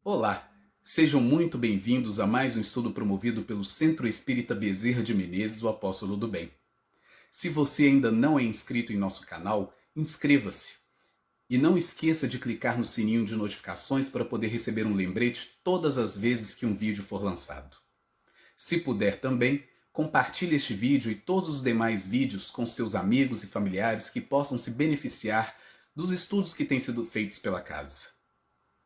Olá, sejam muito bem-vindos a mais um estudo promovido pelo Centro Espírita Bezerra de Menezes, o Apóstolo do Bem. Se você ainda não é inscrito em nosso canal, inscreva-se. E não esqueça de clicar no sininho de notificações para poder receber um lembrete todas as vezes que um vídeo for lançado. Se puder também, compartilhe este vídeo e todos os demais vídeos com seus amigos e familiares que possam se beneficiar dos estudos que têm sido feitos pela casa.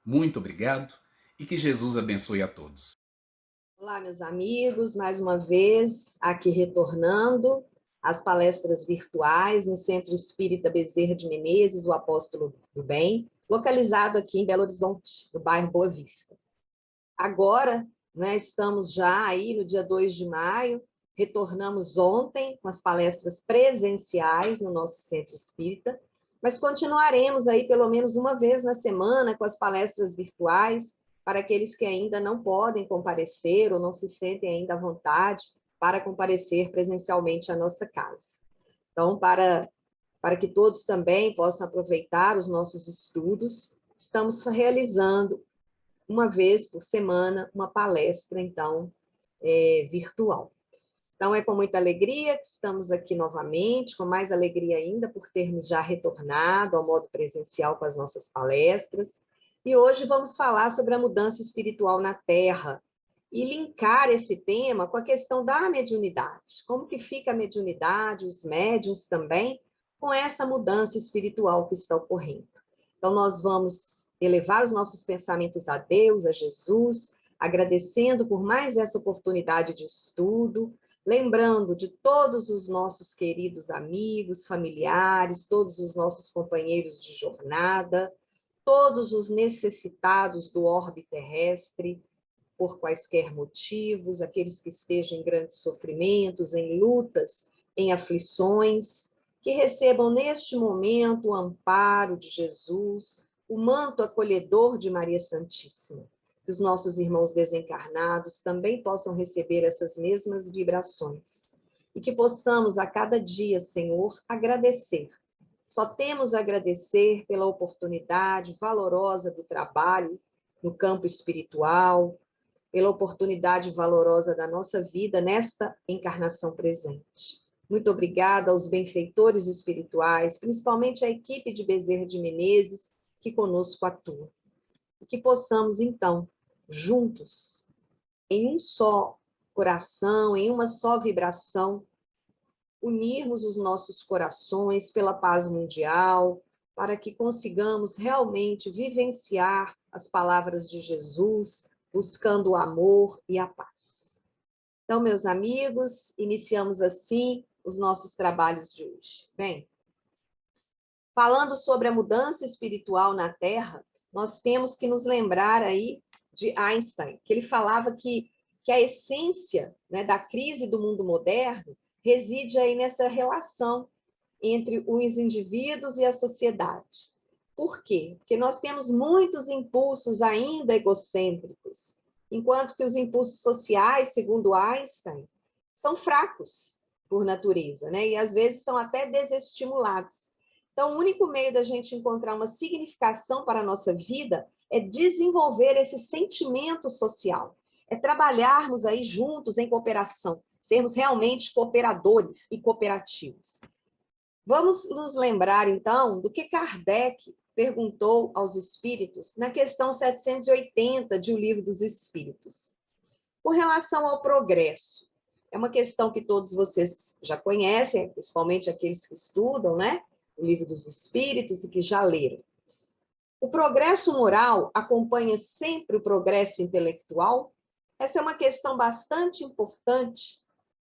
Muito obrigado e que Jesus abençoe a todos. Olá, meus amigos, mais uma vez aqui retornando às palestras virtuais no Centro Espírita Bezerra de Menezes, o Apóstolo do Bem, localizado aqui em Belo Horizonte, no bairro Boa Vista. Agora, estamos já aí no dia 2 de maio, retornamos ontem com as palestras presenciais no nosso Centro Espírita, mas continuaremos aí pelo menos uma vez na semana com as palestras virtuais, para aqueles que ainda não podem comparecer ou não se sentem ainda à vontade para comparecer presencialmente à nossa casa. Então, para que todos também possam aproveitar os nossos estudos, estamos realizando uma vez por semana uma palestra, então, virtual. Então, é com muita alegria que estamos aqui novamente, com mais alegria ainda por termos já retornado ao modo presencial com as nossas palestras. E hoje vamos falar sobre a mudança espiritual na Terra e linkar esse tema com a questão da mediunidade. Como que fica a mediunidade, os médiuns também, com essa mudança espiritual que está ocorrendo. Então, nós vamos elevar os nossos pensamentos a Deus, a Jesus, agradecendo por mais essa oportunidade de estudo, lembrando de todos os nossos queridos amigos, familiares, todos os nossos companheiros de jornada, todos os necessitados do orbe terrestre, por quaisquer motivos, aqueles que estejam em grandes sofrimentos, em lutas, em aflições, que recebam neste momento o amparo de Jesus, o manto acolhedor de Maria Santíssima. Que os nossos irmãos desencarnados também possam receber essas mesmas vibrações. E que possamos a cada dia, Senhor, agradecer. Só temos a agradecer pela oportunidade valorosa do trabalho no campo espiritual, pela oportunidade valorosa da nossa vida nesta encarnação presente. Muito obrigada aos benfeitores espirituais, principalmente à equipe de Bezerra de Menezes, que conosco atua. E que possamos, então, juntos, em um só coração, em uma só vibração, unirmos os nossos corações pela paz mundial, para que consigamos realmente vivenciar as palavras de Jesus, buscando o amor e a paz. Então, meus amigos, iniciamos assim os nossos trabalhos de hoje. Bem, falando sobre a mudança espiritual na Terra, nós temos que nos lembrar aí de Einstein, que ele falava que a essência, da crise do mundo moderno reside aí nessa relação entre os indivíduos e a sociedade. Por quê? Porque nós temos muitos impulsos ainda egocêntricos, enquanto que os impulsos sociais, segundo Einstein, são fracos por natureza, e às vezes são até desestimulados. Então, o único meio da gente encontrar uma significação para a nossa vida é desenvolver esse sentimento social, é trabalharmos aí juntos em cooperação, sermos realmente cooperadores e cooperativos. Vamos nos lembrar, então, do que Kardec perguntou aos espíritos na questão 780 de O Livro dos Espíritos. Com relação ao progresso, é uma questão que todos vocês já conhecem, principalmente aqueles que estudam, O Livro dos Espíritos e que já leram. O progresso moral acompanha sempre o progresso intelectual? Essa é uma questão bastante importante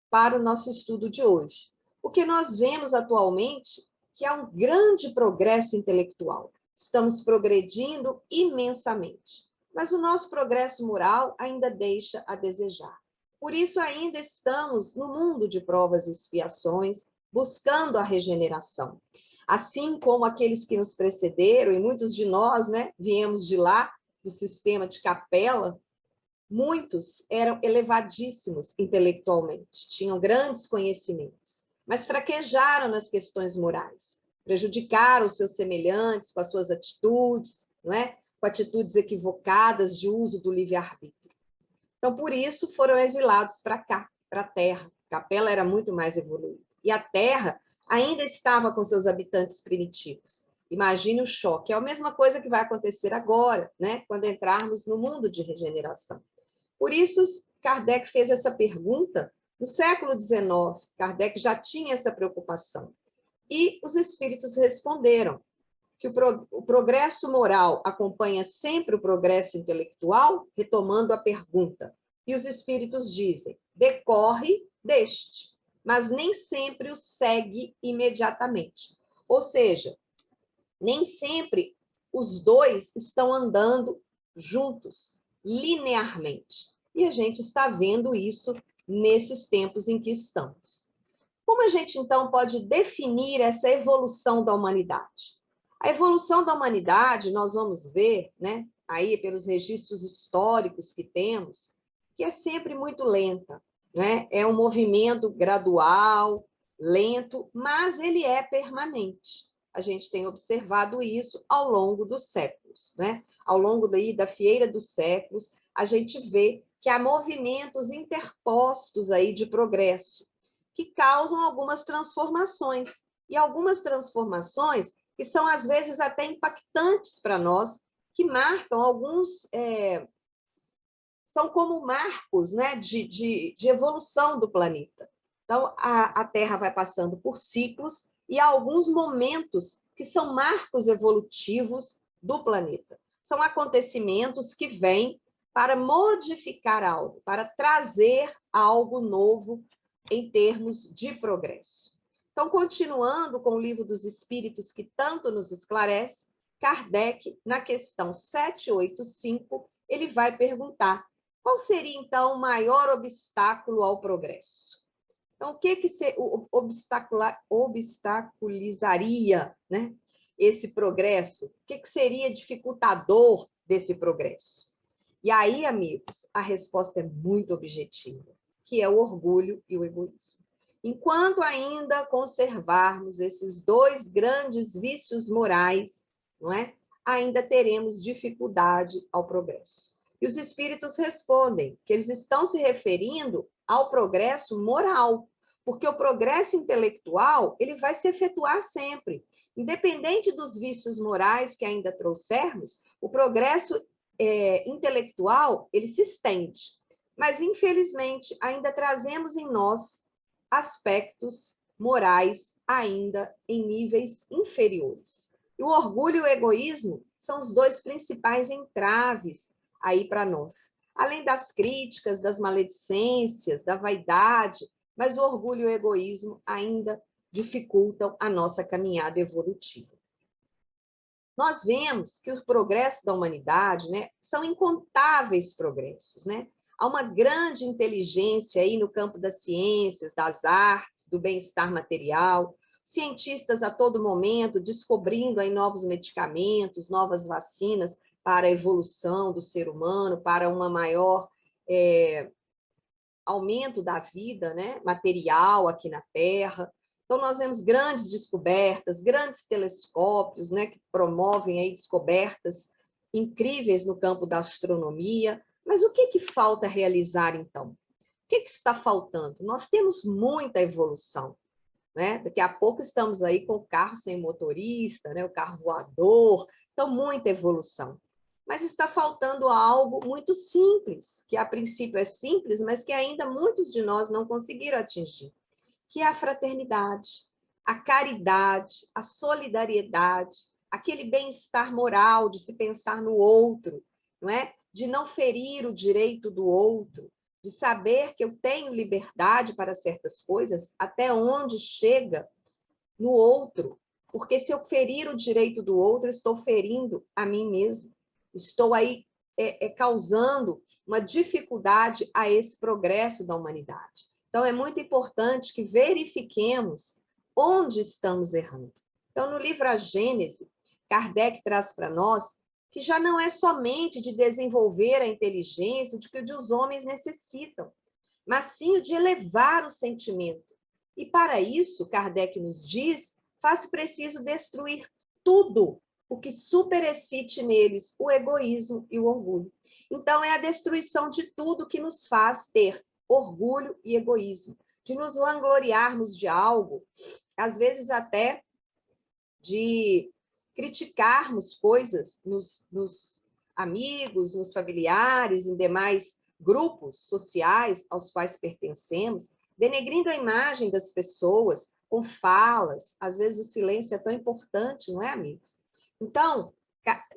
para o nosso estudo de hoje. O que nós vemos atualmente que há um grande progresso intelectual. Estamos progredindo imensamente, mas o nosso progresso moral ainda deixa a desejar. Por isso ainda estamos no mundo de provas e expiações, buscando a regeneração. Assim como aqueles que nos precederam, e muitos de nós, viemos de lá, do sistema de Capela, muitos eram elevadíssimos intelectualmente, tinham grandes conhecimentos, mas fraquejaram nas questões morais, prejudicaram os seus semelhantes com as suas atitudes, com atitudes equivocadas de uso do livre-arbítrio. Então, por isso, foram exilados para cá, para a Terra. A Capela era muito mais evoluída. E a Terra ainda estava com seus habitantes primitivos. Imagine o choque. É a mesma coisa que vai acontecer agora, né? Quando entrarmos no mundo de regeneração. Por isso, Kardec fez essa pergunta no século XIX. Kardec já tinha essa preocupação. E os espíritos responderam que o progresso moral acompanha sempre o progresso intelectual, retomando a pergunta. E os espíritos dizem, decorre deste, mas nem sempre o segue imediatamente. Ou seja, nem sempre os dois estão andando juntos, linearmente. E a gente está vendo isso nesses tempos em que estamos. Como a gente, então, pode definir essa evolução da humanidade? A evolução da humanidade, nós vamos ver, né, aí pelos registros históricos que temos, que é sempre muito lenta, né? É um movimento gradual, lento, mas ele é permanente. A gente tem observado isso ao longo dos séculos, né? Ao longo da fieira dos séculos, a gente vê que há movimentos interpostos aí de progresso, que causam algumas transformações. E algumas transformações que são, às vezes, até impactantes para nós, que marcam alguns... são como marcos, né, de evolução do planeta. Então, a Terra vai passando por ciclos e há alguns momentos que são marcos evolutivos do planeta. São acontecimentos que vêm para modificar algo, para trazer algo novo em termos de progresso. Então, continuando com o Livro dos Espíritos, que tanto nos esclarece, Kardec, na questão 785, ele vai perguntar qual seria, então, o maior obstáculo ao progresso? Então, o que obstaculizaria, né, esse progresso? O que seria dificultador desse progresso? E aí, amigos, a resposta é muito objetiva, que é o orgulho e o egoísmo. Enquanto ainda conservarmos esses dois grandes vícios morais, não é? Ainda teremos dificuldade ao progresso. E os espíritos respondem que eles estão se referindo ao progresso moral, porque o progresso intelectual ele vai se efetuar sempre. Independente dos vícios morais que ainda trouxermos, o progresso intelectual ele se estende. Mas, infelizmente, ainda trazemos em nós aspectos morais ainda em níveis inferiores. E o orgulho e o egoísmo são os dois principais entraves aí para nós. Além das críticas, das maledicências, da vaidade, mas o orgulho e o egoísmo ainda dificultam a nossa caminhada evolutiva. Nós vemos que o progresso da humanidade, né, são incontáveis progressos, né? Há uma grande inteligência aí no campo das ciências, das artes, do bem-estar material, cientistas a todo momento descobrindo aí novos medicamentos, novas vacinas para a evolução do ser humano, para uma maior aumento da vida, né, material aqui na Terra. Então, nós vemos grandes descobertas, grandes telescópios, né, que promovem aí descobertas incríveis no campo da astronomia. Mas o que falta realizar, então? O que está faltando? Nós temos muita evolução, né? Daqui a pouco estamos aí com o carro sem motorista, né? O carro voador, então muita evolução. Mas está faltando algo muito simples, que a princípio é simples, mas que ainda muitos de nós não conseguiram atingir, que é a fraternidade, a caridade, a solidariedade, aquele bem-estar moral de se pensar no outro, não é? De não ferir o direito do outro, de saber que eu tenho liberdade para certas coisas, até onde chega no outro, porque se eu ferir o direito do outro, estou ferindo a mim mesmo, estou aí causando uma dificuldade a esse progresso da humanidade. Então, é muito importante que verifiquemos onde estamos errando. Então, no livro A Gênese, Kardec traz para nós que já não é somente de desenvolver a inteligência, de que os homens necessitam, mas sim o de elevar o sentimento. E para isso, Kardec nos diz, faz preciso destruir tudo o que superexcite neles o egoísmo e o orgulho. Então, é a destruição de tudo que nos faz ter orgulho e egoísmo, de nos vangloriarmos de algo, às vezes até de criticarmos coisas nos amigos, nos familiares, em demais grupos sociais aos quais pertencemos, denegrindo a imagem das pessoas com falas. Às vezes o silêncio é tão importante, não é, amigos? Então,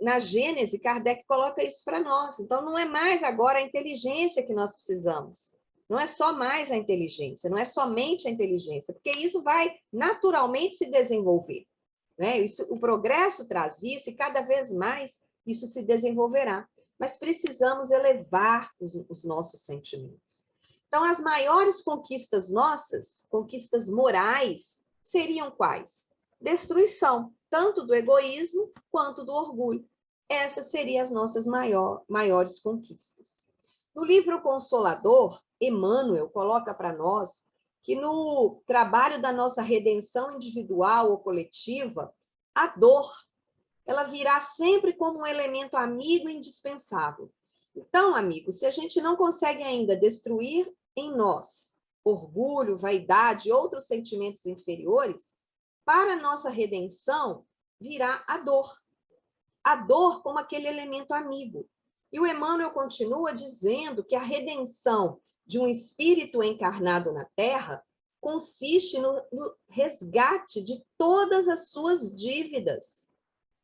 na Gênese, Kardec coloca isso para nós. Então, não é mais agora a inteligência que nós precisamos. Não é só mais a inteligência, não é somente a inteligência, porque isso vai naturalmente se desenvolver. Né? O progresso traz isso e cada vez mais isso se desenvolverá. Mas precisamos elevar os nossos sentimentos. Então, as maiores conquistas nossas, conquistas morais, seriam quais? Destruição, tanto do egoísmo quanto do orgulho. Essas seriam as nossas maiores conquistas. No livro Consolador, Emmanuel coloca para nós que no trabalho da nossa redenção individual ou coletiva, a dor, ela virá sempre como um elemento amigo indispensável. Então, amigos, se a gente não consegue ainda destruir em nós orgulho, vaidade e outros sentimentos inferiores, para a nossa redenção virá a dor. A dor como aquele elemento amigo. E o Emmanuel continua dizendo que a redenção de um espírito encarnado na Terra consiste no resgate de todas as suas dívidas,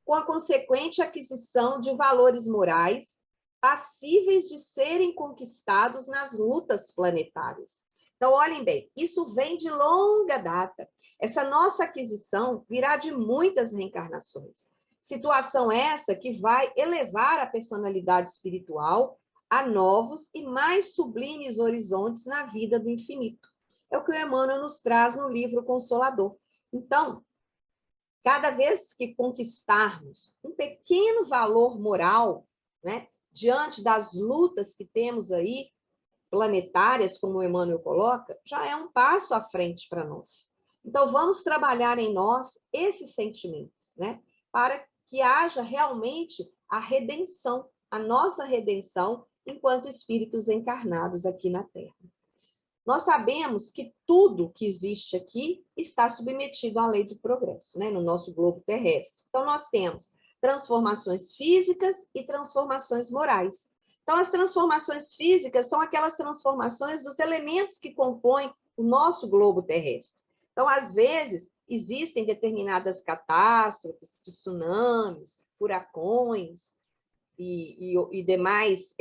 com a consequente aquisição de valores morais passíveis de serem conquistados nas lutas planetárias. Então, olhem bem, isso vem de longa data. Essa nossa aquisição virá de muitas reencarnações. Situação essa que vai elevar a personalidade espiritual a novos e mais sublimes horizontes na vida do infinito. É o que o Emmanuel nos traz no livro Consolador. Então, cada vez que conquistarmos um pequeno valor moral, né, diante das lutas que temos aí, planetárias, como o Emmanuel coloca, já é um passo à frente para nós. Então, vamos trabalhar em nós esses sentimentos, né, para que haja realmente a redenção, a nossa redenção enquanto espíritos encarnados aqui na Terra. Nós sabemos que tudo que existe aqui está submetido à lei do progresso, né, no nosso globo terrestre. Então, nós temos transformações físicas e transformações morais. Então, as transformações físicas são aquelas transformações dos elementos que compõem o nosso globo terrestre. Então, às vezes, existem determinadas catástrofes, tsunamis, furacões e demais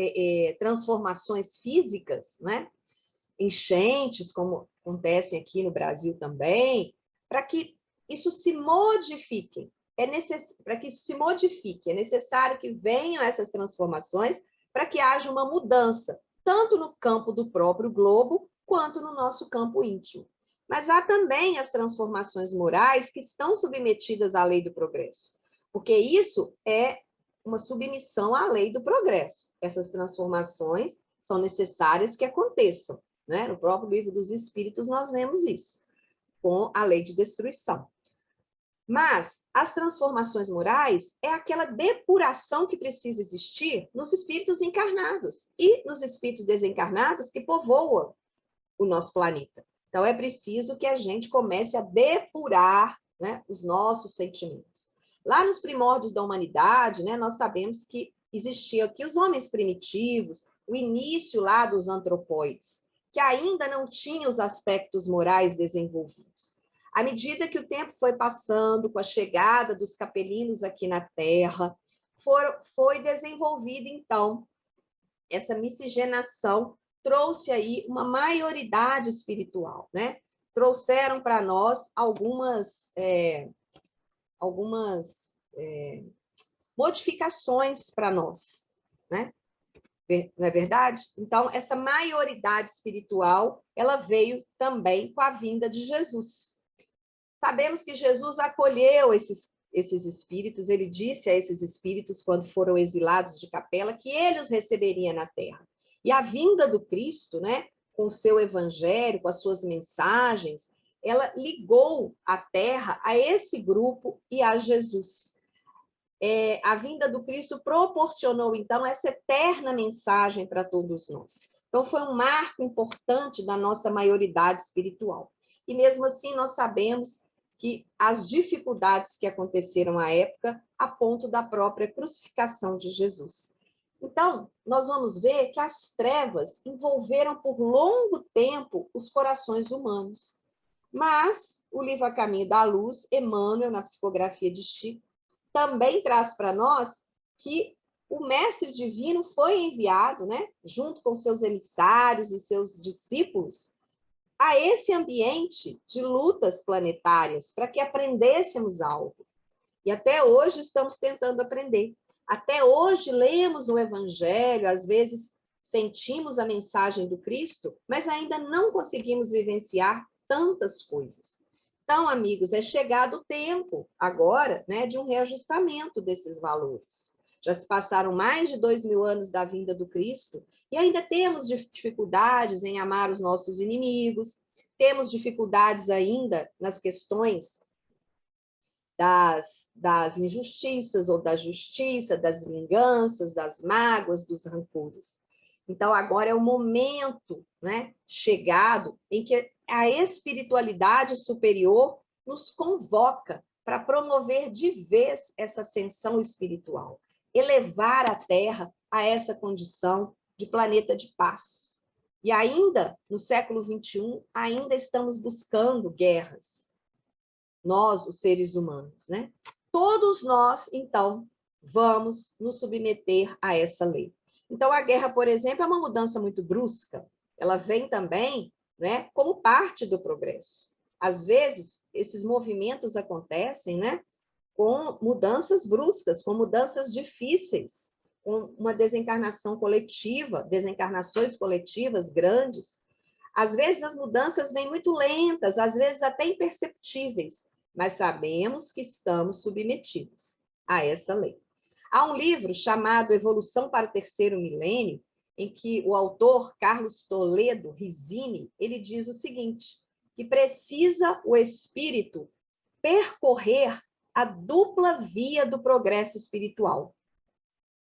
transformações físicas, né? Enchentes, como acontecem aqui no Brasil também, para que isso se modifique. Para que isso se modifique, é necessário que venham essas transformações para que haja uma mudança, tanto no campo do próprio globo, quanto no nosso campo íntimo. Mas há também as transformações morais que estão submetidas à lei do progresso, porque isso é uma submissão à lei do progresso. Essas transformações são necessárias que aconteçam. Né? No próprio Livro dos Espíritos nós vemos isso, com a lei de destruição. Mas as transformações morais é aquela depuração que precisa existir nos espíritos encarnados e nos espíritos desencarnados que povoam o nosso planeta. Então, é preciso que a gente comece a depurar, né, os nossos sentimentos. Lá nos primórdios da humanidade, né, nós sabemos que existiam aqui os homens primitivos, o início lá dos antropóides, que ainda não tinham os aspectos morais desenvolvidos. À medida que o tempo foi passando, com a chegada dos capelinos aqui na Terra, foi desenvolvida, então, essa miscigenação trouxe aí uma maioridade espiritual, né? Trouxeram para nós algumas modificações para nós, né? Não é verdade? Então, essa maioridade espiritual, ela veio também com a vinda de Jesus. Sabemos que Jesus acolheu esses espíritos, ele disse a esses espíritos, quando foram exilados de Capela, que ele os receberia na Terra. E a vinda do Cristo, né, com o seu evangelho, com as suas mensagens, ela ligou a Terra a esse grupo e a Jesus. a vinda do Cristo proporcionou, então, essa eterna mensagem para todos nós. Então, foi um marco importante da nossa maioridade espiritual. E mesmo assim, nós sabemos que as dificuldades que aconteceram à época, a ponto da própria crucificação de Jesus. Então, nós vamos ver que as trevas envolveram por longo tempo os corações humanos. Mas o livro A Caminho da Luz, Emmanuel, na psicografia de Chico, também traz para nós que o Mestre Divino foi enviado, né, junto com seus emissários e seus discípulos, a esse ambiente de lutas planetárias, para que aprendêssemos algo. E até hoje estamos tentando aprender. Até hoje lemos o Evangelho, às vezes sentimos a mensagem do Cristo, mas ainda não conseguimos vivenciar tantas coisas. Então, amigos, é chegado o tempo agora, né, de um reajustamento desses valores. Já se passaram mais de 2000 anos da vinda do Cristo e ainda temos dificuldades em amar os nossos inimigos, temos dificuldades ainda nas questões das injustiças ou da justiça, das vinganças, das mágoas, dos rancores. Então, agora é o momento, né, chegado em que a espiritualidade superior nos convoca para promover de vez essa ascensão espiritual, elevar a Terra a essa condição de planeta de paz. E ainda, no século XXI, ainda estamos buscando guerras. Nós, os seres humanos, né? Todos nós, então, vamos nos submeter a essa lei. Então, a guerra, por exemplo, é uma mudança muito brusca. Ela vem também, né, como parte do progresso. Às vezes, esses movimentos acontecem, né, com mudanças bruscas, com mudanças difíceis, com uma desencarnação coletiva, desencarnações coletivas grandes. Às vezes, as mudanças vêm muito lentas, às vezes até imperceptíveis, mas sabemos que estamos submetidos a essa lei. Há um livro chamado Evolução para o Terceiro Milênio, em que o autor Carlos Toledo Rizzini, ele diz o seguinte, que precisa o espírito percorrer a dupla via do progresso espiritual.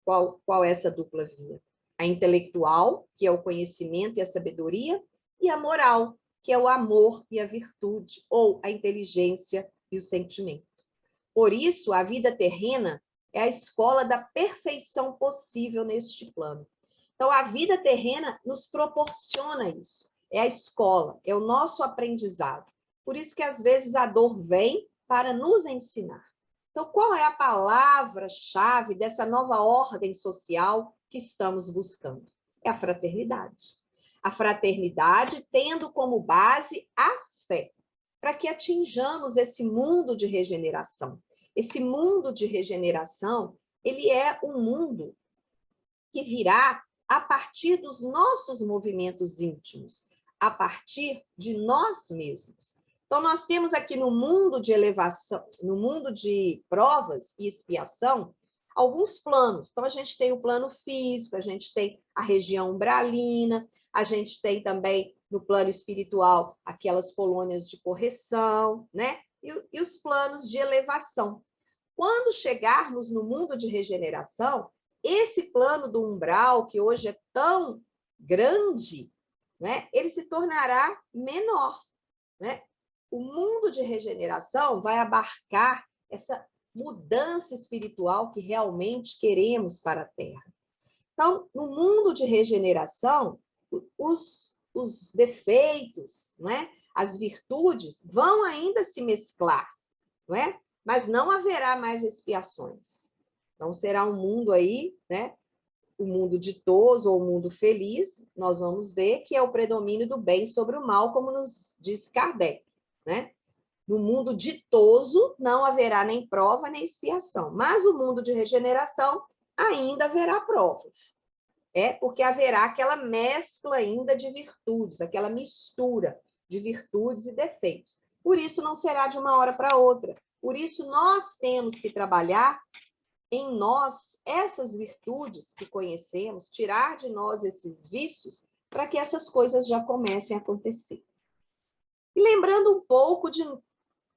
Qual é essa dupla via? A intelectual, que é o conhecimento e a sabedoria, e a moral, que é o amor e a virtude, ou a inteligência e o sentimento. Por isso, a vida terrena é a escola da perfeição possível neste plano. Então, a vida terrena nos proporciona isso. É a escola, é o nosso aprendizado. Por isso que, às vezes, a dor vem para nos ensinar. Então, qual é a palavra-chave dessa nova ordem social que estamos buscando? É a fraternidade. A fraternidade tendo como base a fé, para que atinjamos esse mundo de regeneração. Esse mundo de regeneração, ele é um mundo que virá a partir dos nossos movimentos íntimos, a partir de nós mesmos. Então, nós temos aqui no mundo de elevação, no mundo de provas e expiação, alguns planos. Então, a gente tem o plano físico, a gente tem a região umbralina, a gente tem também, no plano espiritual, aquelas colônias de correção, né? E os planos de elevação. Quando chegarmos no mundo de regeneração, esse plano do umbral, que hoje é tão grande, né? Ele se tornará menor, né? O mundo de regeneração vai abarcar essa mudança espiritual que realmente queremos para a Terra. Então, no mundo de regeneração, os defeitos, não é? As virtudes vão ainda se mesclar, não é? Mas não haverá mais expiações. Então, será um mundo aí, né? O mundo ditoso ou o mundo feliz, nós vamos ver que é o predomínio do bem sobre o mal, como nos diz Kardec, né? No mundo ditoso, não haverá nem prova nem expiação, mas o mundo de regeneração ainda haverá provas. Porque haverá aquela mescla ainda de virtudes, aquela mistura de virtudes e defeitos. Por isso, não será de uma hora para outra. Por isso, nós temos que trabalhar em nós essas virtudes que conhecemos, tirar de nós esses vícios, para que essas coisas já comecem a acontecer. E lembrando um pouco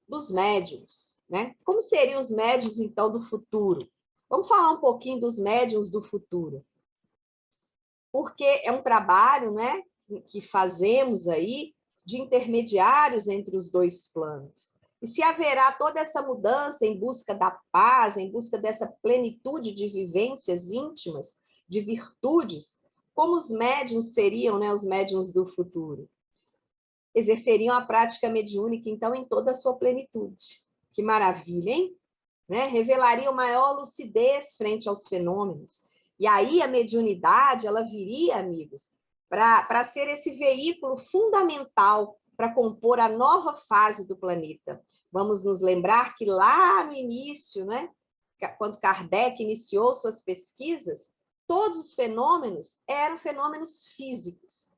dos médiuns, né? Como seriam os médiuns, então, do futuro? Vamos falar um pouquinho dos médiuns do futuro, porque é um trabalho, né, que fazemos aí de intermediários entre os dois planos. E se haverá toda essa mudança em busca da paz, em busca dessa plenitude de vivências íntimas, de virtudes, como os médiuns seriam, né, os médiuns do futuro? Exerceriam a prática mediúnica, então, em toda a sua plenitude. Que maravilha, hein? Né? Revelariam maior lucidez frente aos fenômenos. E aí a mediunidade, ela viria, amigos, para ser esse veículo fundamental para compor a nova fase do planeta. Vamos nos lembrar que lá no início, né, quando Kardec iniciou suas pesquisas, todos os fenômenos eram fenômenos físicos.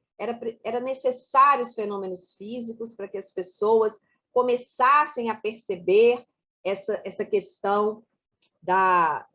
Era necessário os fenômenos físicos para que as pessoas começassem a perceber essa questão da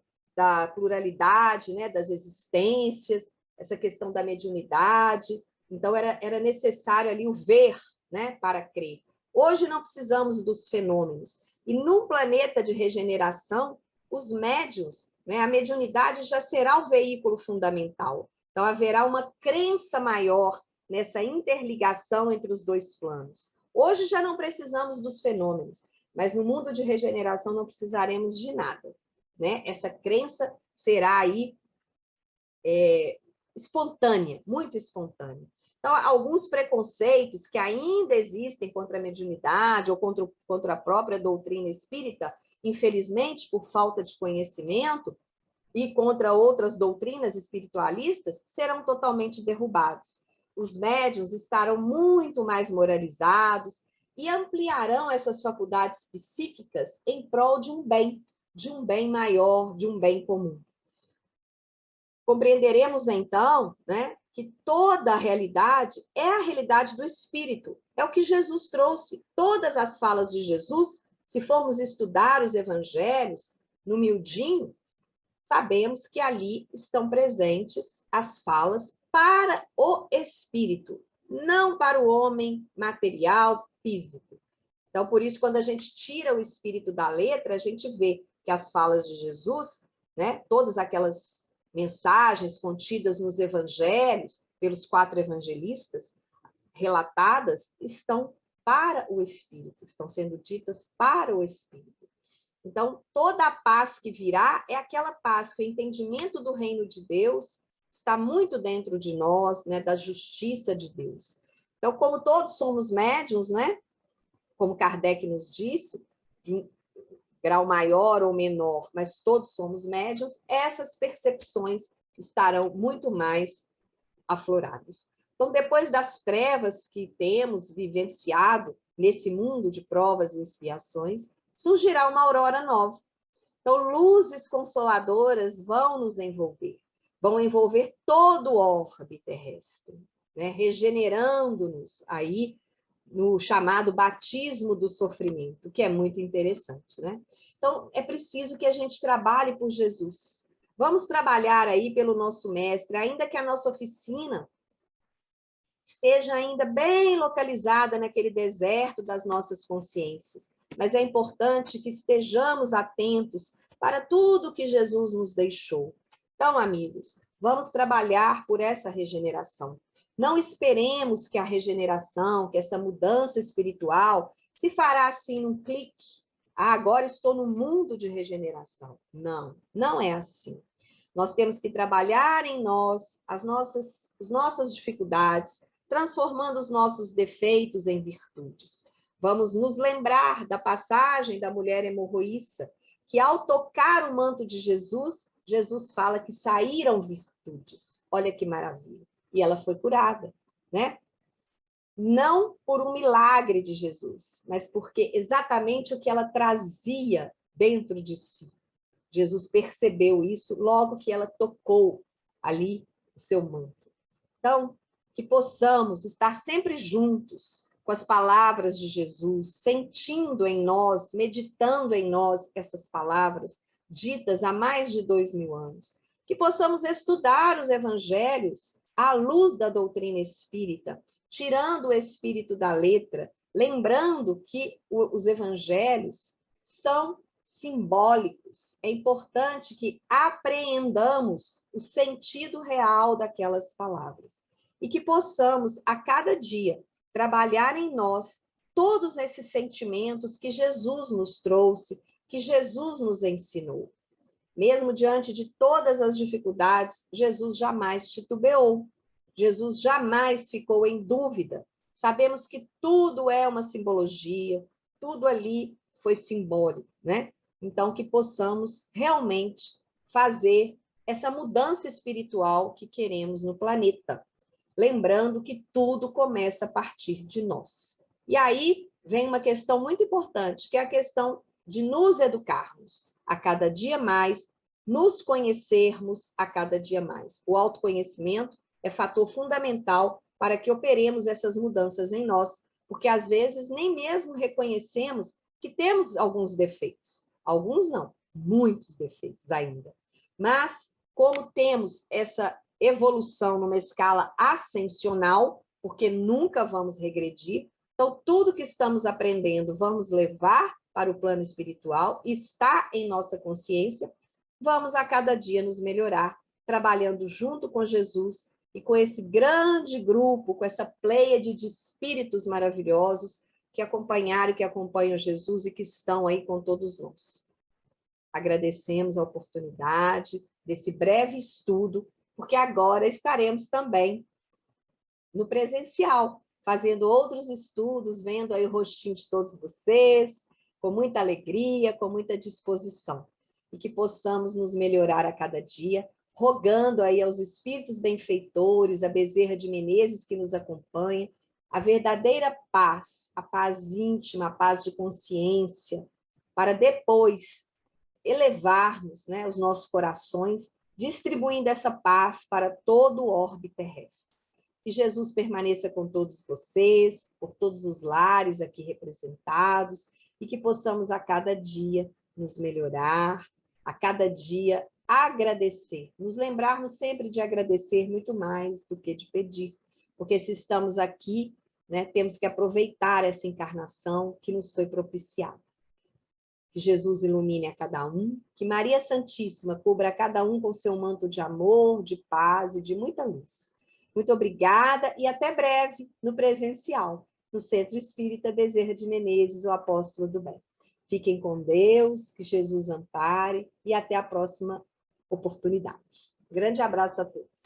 pluralidade, né, das existências, essa questão da mediunidade. Então, era necessário ali o ver, né, para crer. Hoje não precisamos dos fenômenos. E num planeta de regeneração, os médiuns, né, a mediunidade já será o veículo fundamental. Então, haverá uma crença maior nessa interligação entre os dois planos. Hoje já não precisamos dos fenômenos, mas no mundo de regeneração não precisaremos de nada, né? Essa crença será aí espontânea, muito espontânea. Então, alguns preconceitos que ainda existem contra a mediunidade ou contra a própria doutrina espírita, infelizmente, por falta de conhecimento, e contra outras doutrinas espiritualistas, serão totalmente derrubados. Os médiuns estarão muito mais moralizados e ampliarão essas faculdades psíquicas em prol de um bem maior, de um bem comum. Compreenderemos, então, né, que toda a realidade é a realidade do Espírito. É o que Jesus trouxe. Todas as falas de Jesus, se formos estudar os evangelhos, no miudinho, sabemos que ali estão presentes as falas para o espírito, não para o homem material, físico. Então, por isso, quando a gente tira o espírito da letra, a gente vê que as falas de Jesus, né, todas aquelas mensagens contidas nos evangelhos, pelos 4 evangelistas, relatadas, estão para o espírito, estão sendo ditas para o espírito. Então, toda a paz que virá é aquela paz que o entendimento do reino de Deus está muito dentro de nós, né, da justiça de Deus. Então, como todos somos médiuns, né, como Kardec nos disse, de um grau maior ou menor, mas todos somos médiuns, essas percepções estarão muito mais afloradas. Então, depois das trevas que temos vivenciado nesse mundo de provas e expiações, surgirá uma aurora nova. Então, luzes consoladoras vão nos envolver, vão envolver todo o orbe terrestre, né? Regenerando-nos aí no chamado batismo do sofrimento, que é muito interessante, né? Então, é preciso que a gente trabalhe por Jesus. Vamos trabalhar aí pelo nosso mestre, ainda que a nossa oficina esteja ainda bem localizada naquele deserto das nossas consciências. Mas é importante que estejamos atentos para tudo que Jesus nos deixou. Então, amigos, vamos trabalhar por essa regeneração. Não esperemos que a regeneração, que essa mudança espiritual se fará assim num clique. Ah, agora estou no mundo de regeneração. Não, não é assim. Nós temos que trabalhar em nós as nossas dificuldades, transformando os nossos defeitos em virtudes. Vamos nos lembrar da passagem da mulher hemorroíça, que ao tocar o manto de Jesus, Jesus fala que saíram virtudes. Olha que maravilha. E ela foi curada, né? Não por um milagre de Jesus, mas porque exatamente o que ela trazia dentro de si. Jesus percebeu isso logo que ela tocou ali o seu manto. Então, que possamos estar sempre juntos com as palavras de Jesus, sentindo em nós, meditando em nós essas palavras ditas há mais de 2000 anos. Que possamos estudar os evangelhos à luz da doutrina espírita, tirando o espírito da letra, lembrando que os evangelhos são simbólicos, é importante que apreendamos o sentido real daquelas palavras e que possamos, a cada dia, trabalhar em nós todos esses sentimentos que Jesus nos trouxe, que Jesus nos ensinou. Mesmo diante de todas as dificuldades, Jesus jamais titubeou, Jesus jamais ficou em dúvida. Sabemos que tudo é uma simbologia, tudo ali foi simbólico, né? Então, que possamos realmente fazer essa mudança espiritual que queremos no planeta. Lembrando que tudo começa a partir de nós. E aí vem uma questão muito importante, que é a questão de nos educarmos a cada dia mais, nos conhecermos a cada dia mais. O autoconhecimento é fator fundamental para que operemos essas mudanças em nós, porque às vezes nem mesmo reconhecemos que temos alguns defeitos. Alguns não, muitos defeitos ainda. Mas, como temos essa evolução numa escala ascensional, porque nunca vamos regredir, então tudo que estamos aprendendo vamos levar para o plano espiritual, está em nossa consciência, vamos a cada dia nos melhorar, trabalhando junto com Jesus e com esse grande grupo, com essa pleiade de espíritos maravilhosos que acompanharam e que acompanham Jesus e que estão aí com todos nós. Agradecemos a oportunidade desse breve estudo, porque agora estaremos também no presencial, fazendo outros estudos, vendo aí o rostinho de todos vocês, com muita alegria, com muita disposição. E que possamos nos melhorar a cada dia, rogando aí aos espíritos benfeitores, a Bezerra de Menezes que nos acompanha, a verdadeira paz, a paz íntima, a paz de consciência, para depois elevarmos, né, os nossos corações, distribuindo essa paz para todo o orbe terrestre. Que Jesus permaneça com todos vocês, por todos os lares aqui representados, e que possamos a cada dia nos melhorar, a cada dia agradecer, nos lembrarmos sempre de agradecer muito mais do que de pedir, porque se estamos aqui, né, temos que aproveitar essa encarnação que nos foi propiciada. Que Jesus ilumine a cada um, que Maria Santíssima cubra a cada um com seu manto de amor, de paz e de muita luz. Muito obrigada e até breve no presencial, no Centro Espírita Bezerra de Menezes, o Apóstolo do Bem. Fiquem com Deus, que Jesus ampare e até a próxima oportunidade. Grande abraço a todos.